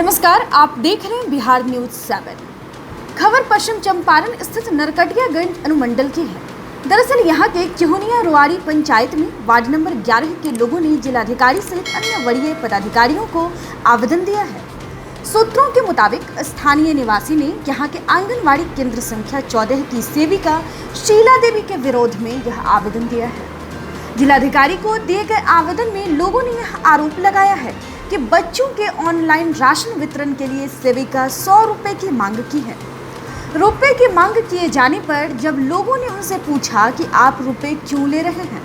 नमस्कार, आप देख रहे हैं बिहार न्यूज 7। खबर पश्चिम चंपारण स्थित नरकटियागंज अनुमंडल की है। दरअसल यहां के चिहुनिया रुआरी पंचायत में वार्ड नंबर 11 के लोगों ने जिलाधिकारी सहित अन्य वरीय पदाधिकारियों को आवेदन दिया है। सूत्रों के मुताबिक स्थानीय निवासी ने यहां के आंगनबाड़ी केंद्र संख्या 14 की सेविका शीला देवी के विरोध में यह आवेदन दिया है। जिलाधिकारी को दिए गए आवेदन में लोगों ने यह आरोप लगाया है कि बच्चों के ऑनलाइन राशन वितरण के लिए सेविका 100 रुपए की मांग की है। रुपए की मांग किए जाने पर जब लोगों ने उनसे पूछा कि आप रुपए क्यों ले रहे हैं,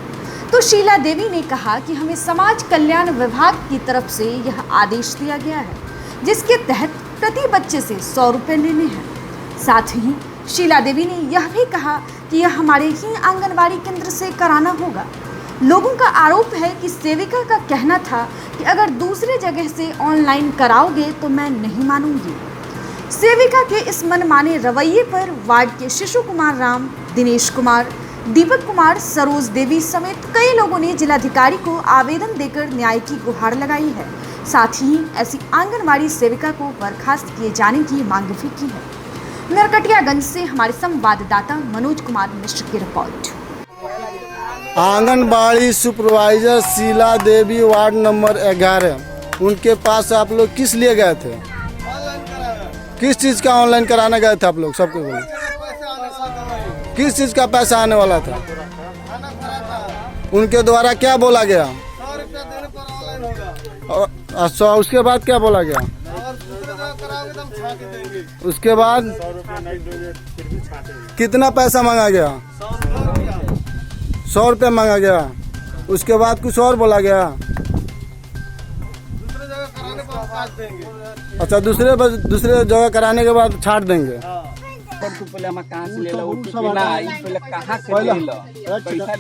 तो शीला देवी ने कहा कि हमें समाज कल्याण विभाग की तरफ से यह आदेश दिया गया है, जिसके तहत प्रति बच्चे से 100 रुपए लेने हैं। साथ ही शीला देवी ने यह भी कहा कि यह हमारे ही आंगनबाड़ी केंद्र से कराना होगा। लोगों का आरोप है कि सेविका का कहना था कि अगर दूसरे जगह से ऑनलाइन कराओगे तो मैं नहीं मानूंगी। सेविका के इस मनमाने रवैये पर वार्ड के शिशु कुमार राम, दिनेश कुमार, दीपक कुमार, सरोज देवी समेत कई लोगों ने जिलाधिकारी को आवेदन देकर न्याय की गुहार लगाई है। साथ ही ऐसी आंगनबाड़ी सेविका को बर्खास्त किए जाने की मांग भी की है। नरकटियागंज से हमारे संवाददाता मनोज कुमार मिश्र की रिपोर्ट। आंगनबाड़ी सुपरवाइजर शीला देवी वार्ड नंबर 11, उनके पास आप लोग किस लिए गए थे? किस चीज़ का ऑनलाइन कराने गए थे आप लोग? सबको बोले किस चीज़ का पैसा आने वाला था? उनके द्वारा क्या बोला गया? 100 रुपया देने पर ऑनलाइन होगा। और अच्छा, उसके बाद क्या बोला गया? और दूसरे जगह कराओगे तो हम छाके देंगे। उसके बाद कितना पैसा मांगा गया? 100 रुपया मांगा गया। उसके बाद कुछ और बोला गया? दूसरे जगह कराने पर हम काट देंगे। अच्छा, दूसरे जगह कराने के बाद छाट देंगे। तू पहले हम कहां से ले लो ना, ई पहले कहां से ले लो?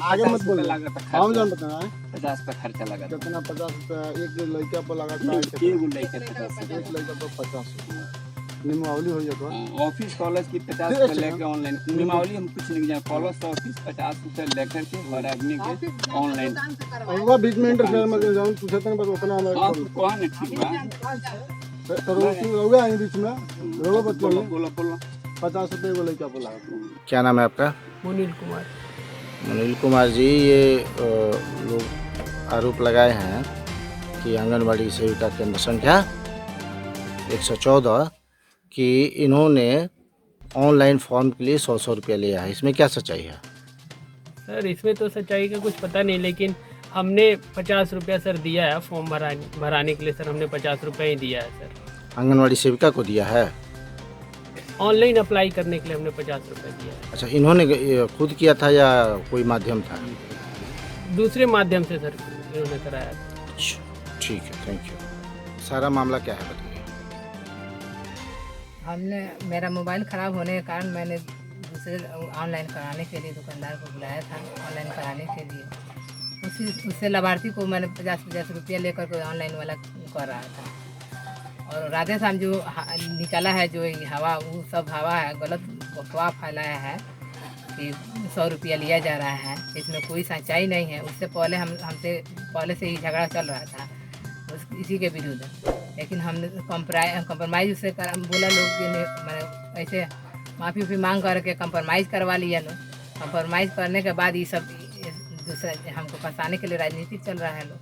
आगे मत बोल, हम जान बताना है 50 पे खर्चा लगा कितना? 50 रुपया एक लड़का पर लगा था। एगो लेके 50 एक लड़का पर 50 रुपया निमावली हो जाएगा। ऑफिस कॉलेज की 50 रुपए लेके ऑनलाइन निमावली हम कुछ नहीं जाने। कॉलेज ऑफिस 50 रुपए लेकर के हर आदमी के ऑनलाइन वो बीच में इंटरफेयर में जाऊं पूछे तक बस उतना आप कौन है? ठीक बा तो हो गया बीच में रोगो बच्चों में बोलो 50 रुपये को लड़का पर लगा। क्या नाम है आपका? मुनील कुमार। मुनील कुमार जी, ये लोग आरोप लगाए हैं कि आंगनबाड़ी सेविका केंद्र संख्या 114 कि इन्होंने ऑनलाइन फॉर्म के लिए 100 रुपया लिया है। इसमें क्या सच्चाई है? सर, इसमें तो सच्चाई का कुछ पता नहीं, लेकिन हमने 50 रुपया सर दिया है फॉर्म भराने के लिए। सर हमने 50 रुपया ही दिया है सर। आंगनबाड़ी सेविका को दिया है? ऑनलाइन अप्लाई करने के लिए हमने 50 रुपया दिया है। अच्छा, इन्होंने ये खुद किया था या कोई माध्यम था? दूसरे माध्यम से सर इन्होंने कराया था। अच्छा, ठीक है, थैंक यू। सारा मामला क्या है बताइए। मेरा मोबाइल ख़राब होने के कारण मैंने दूसरे ऑनलाइन कराने के लिए दुकानदार को बुलाया था ऑनलाइन कराने के लिए। उससे लाभार्थी को मैंने 50 रुपया लेकर के ऑनलाइन वाला कर रहा था। और राधे शाम जो निकाला है, जो हवा, वो सब हवा है, गलत अफवाह फैलाया है कि 100 रुपया लिया जा रहा है। इसमें कोई सच्चाई नहीं है। उससे पहले हमसे पहले से ही झगड़ा चल रहा था इसी के विरुद्ध, लेकिन हमने कंप्रोमाइज़ उससे बोला लोग कि मैंने ऐसे माफ़ी मांग करके कंप्रोमाइज़ करवा लिया लोग। कंप्रोमाइज़ करने के बाद ये सब दूसरा हमको फंसाने के लिए राजनीति चल रहा है लोग।